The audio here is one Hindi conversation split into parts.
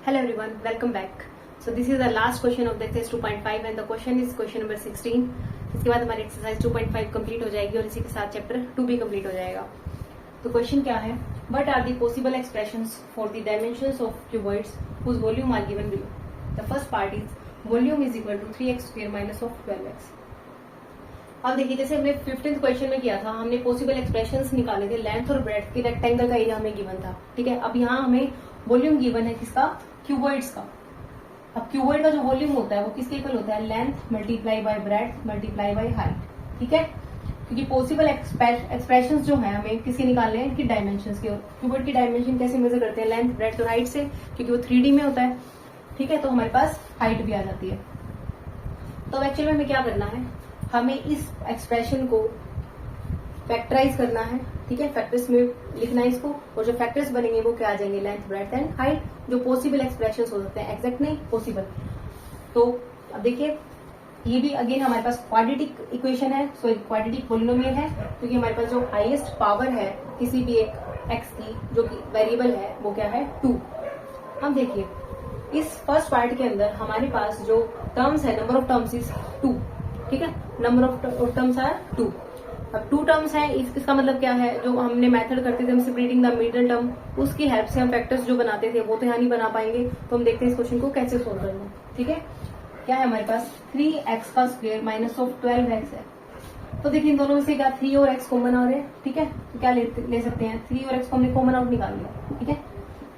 Hello everyone, welcome back. So this is the last question of the exercise 2.5 and the question is question number 16. इसके बाद हमारी एक्सरसाइज 2.5 कंप्लीट हो जाएगी और इसी के साथ चैप्टर 2 भी कंप्लीट हो जाएगा. तो क्वेश्चन क्या है? What are the possible expressions for the dimensions of cuboids whose volume are given below? The first part is volume is equal to 3x square minus of 12x. अब देखिए जैसे हमने 15th क्वेश्चन में किया था, हमने पॉसिबल एक्सप्रेशंस निकाले थे लेंथ और ब्रेड्थ की रेक्टेंगल का एरिया हमें गिवन था. ठीक है, अब यहाँ हमें वॉल्यूम गिवन है किसका? क्यूबॉइड्स का. अब क्यूबॉइड का जो वॉल्यूम होता है वो किसके इक्वल होता है? Length multiply by breadth multiply by height. ठीक है, क्योंकि पॉसिबल एक्सप्रेशंस जो है हमें किसके निकालने हैं? इनकी डायमेंशंस के. क्यूबॉइड की डायमेंशन कैसे मेजर करते हैं? लेंथ ब्रेड्थ और हाइट से, क्योंकि वो 3D में होता है. ठीक है, तो हमारे पास हाइट भी आ जाती है. तो एक्चुअली में हमें क्या करना है? हमें इस एक्सप्रेशन को फैक्टराइज करना है. ठीक है, फैक्टर्स में लिखना है इसको, और जो फैक्टर्स बनेंगे वो क्या आ जाएंगे? लेंथ ब्रेड्थ एंड हाइट, जो पॉसिबल एक्सप्रेशंस हो सकते हैं. एग्जैक्ट नहीं, पॉसिबल. तो अब देखिए ये भी अगेन हमारे पास क्वाड्रेटिक इक्वेशन है, सो क्वाड्रेटिक पॉलिनोमियल है, क्योंकि हमारे पास जो हाईएस्ट पावर है किसी भी एक एक्स की जो कि वेरिएबल है वो क्या है? 2. अब देखिए इस फर्स्ट पार्ट के अंदर हमारे पास जो टर्म्स है, नंबर ऑफ टर्म्स इज 2. ठीक है, नंबर ऑफ टर्म्स आर 2. अब 2 टर्म्स है, इसका मतलब क्या है? जो हमने मेथड करते थे हम सेपरेटिंग द मिडिल टर्म, उसकी हेल्प से हम फैक्टर्स जो बनाते थे वो तो यहाँ नहीं बना पाएंगे. तो हम देखते हैं इस क्वेश्चन को कैसे सोल्व करना. ठीक है, क्या है हमारे पास? 3x का स्क्वायर माइनस ऑफ 12x है. तो देखिए इन दोनों में से क्या 3 और x कॉमन आ रहे हैं. ठीक है, तो क्या ले सकते हैं? 3 और x को हमने कॉमन आउट निकाल लिया. ठीक है,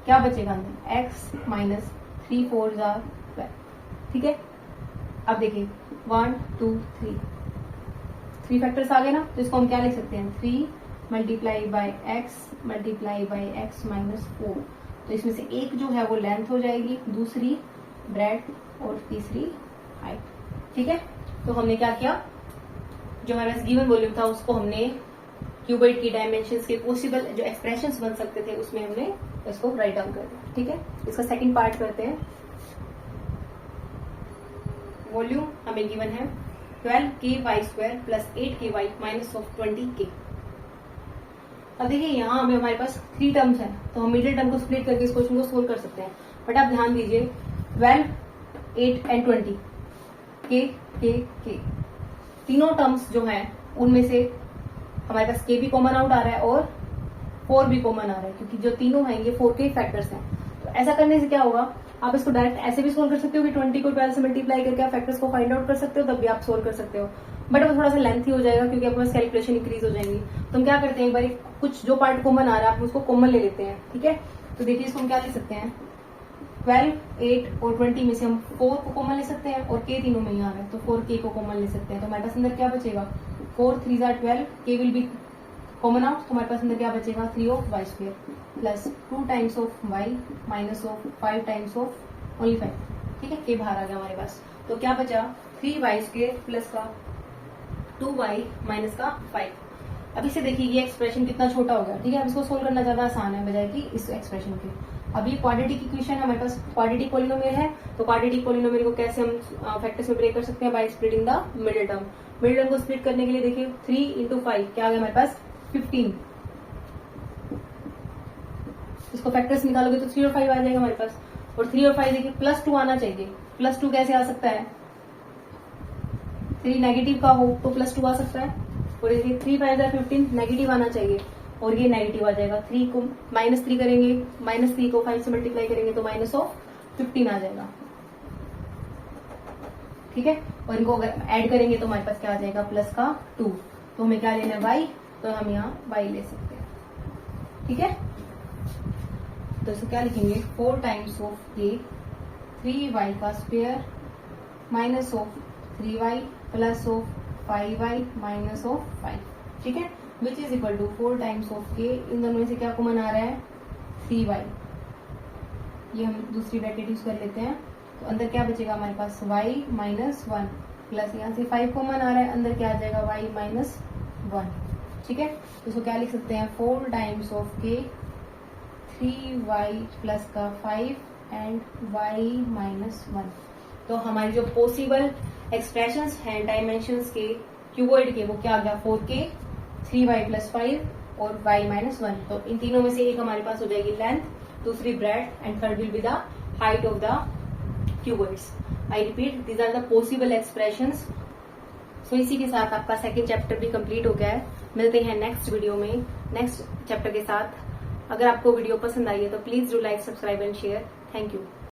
क्या बचेगा अंदर? x minus 3 4 12. ठीक है, अब देखिए 1 2 3 फैक्टर्स आ गए ना, तो इसको हम क्या लिख सकते हैं? 3 multiply by x multiply by x minus 4. तो इसमें से एक जो है वो लेंथ हो जाएगी, दूसरी ब्रेड्थ और तीसरी हाइट. ठीक है, तो हमने क्या किया? जो हमारे पास गिवन वॉल्यूम था उसको हमने क्यूबॉइड की डायमेंशंस के पॉसिबल जो एक्सप्रेशंस बन सकते थे उसमें हमने इसको राइट डाउन कर दिया. ठीक है, इसका सेकंड पार्ट करते हैं. वॉल्यूम हमें गिवन है 12ky square plus 8ky minus of 20k. अब देखिए यहाँ हमें हमारे पास 3 टर्म्स हैं, तो हम मिडिल टर्म को स्प्लिट करके इस क्वेश्चन को सोल्व कर सकते हैं. बट आप ध्यान दीजिए 12 8 एंड 20 k तीनों टर्म्स जो हैं उनमें से हमारे पास k भी कॉमन आउट आ रहा है और 4 भी कॉमन आ रहा है, क्योंकि जो तीनों हैं ये 4 के फैक्टर्स हैं. तो ऐसा करने से क्या होगा? आप इसको डायरेक्ट ऐसे भी सोल्व कर सकते हो कि 20 को 12 से मल्टीप्लाई करके आप फैक्टर्स को फाइंड आउट कर सकते हो, तब भी आप सोल्व कर सकते हो. बट वो थोड़ा सा लेंथी हो जाएगा क्योंकि आपके पास कैलकुलेशन इंक्रीज हो जाएंगी. तो हम क्या करते हैं, एक बार कुछ जो पार्ट कॉमन आ रहा है आप उसको कॉमन ले लेते हैं. ठीक है, तो देखिए इसको हम क्या ले सकते हैं? 12 8 और 20 में से हम 4 को कॉमन ले सकते हैं, और k तीनों में ही आ रहा है तो 4k को कॉमन ले सकते हैं. तो हमारे पास अंदर क्या बचेगा? 4 3 12, k will be common out. तो हमारे पास अंदर क्या बचेगा? 3 of y square plus 2 times of y minus of 5 times of only 5. ठीक है, k बाहर आ गया हमारे पास. तो क्या बचा? 3y स्क्वायर प्लस का 2y माइनस का 5. अब इसे देखिए ये एक्सप्रेशन कितना छोटा हो गया. ठीक है, अब इसको सोल्व करना ज्यादा आसान है बजाय कि इस एक्सप्रेशन के. अब ये क्वाड्रेटिक इक्वेशन हमारे पास क्वाड्रेटिक पॉलिनोमियल है, तो क्वाड्रेटिक पॉलिनोमियल को कैसे हम फैक्टर्स में ब्रेक कर सकते हैं? By splitting the middle term. Middle term को स्प्लिट करने के लिए देखिए 3 इंटू 5 क्या आ गया हमारे पास? 15. इसको फैक्टर्स निकालोगे तो 3 और 5 आ जाएगा हमारे पास. और 3 और 5 देखिए प्लस 2 आना चाहिए. प्लस 2 कैसे आ सकता है? 3 नेगेटिव का हो तो प्लस 2 आ सकता है. और देखिए 3 5 15 नेगेटिव आना चाहिए, और ये नेगेटिव आ जाएगा. 3 को माइनस 3 करेंगे, माइनस 3 को 5 से मल्टीप्लाई करेंगे तो माइनस ऑफ 15 आ जाएगा. ठीक है, और इनको अगर ऐड करेंगे तो हमारे पास क्या आ जाएगा? प्लस का 2. तो हमें क्या लेना है? y. तो हम यहाँ y ले सकते हैं. ठीक है, तो इसको क्या लिखेंगे? 4 टाइम्स ऑफ k 3y का square minus of 3y plus of 5y minus of 5. ठीक है, which is equal to 4 times of k. इन दोनों में से क्या कॉमन आ रहा है? 3y. ये हम दूसरी ब्रैकेट यूज कर लेते हैं. तो अंदर क्या बचेगा हमारे पास? y माइनस 1 प्लस यहाँ से 5 कॉमन आ रहा है, अंदर क्या आ जाएगा? y minus 1. ठीक है, तो इसको क्या लिख सकते हैं? 4 times of k 3y plus का 5 एंड y माइनस 1. तो हमारी जो पॉसिबल एक्सप्रेशंस हैं डायमेंशंस के क्यूबॉइड के वो क्या आ गया? 4k 3y प्लस 5 और y माइनस 1. तो इन तीनों में से एक हमारे पास हो जाएगी लेंथ, दूसरी breadth and third will be the height of the cuboids. I repeat, these are the possible expressions. So इसी के साथ आपका सेकेंड चैप्टर भी कंप्लीट हो गया है. मिलते हैं नेक्स्ट वीडियो में नेक्स्ट चैप्टर के साथ. अगर आपको वीडियो पसंद आई है तो please do like, subscribe and share. Thank you.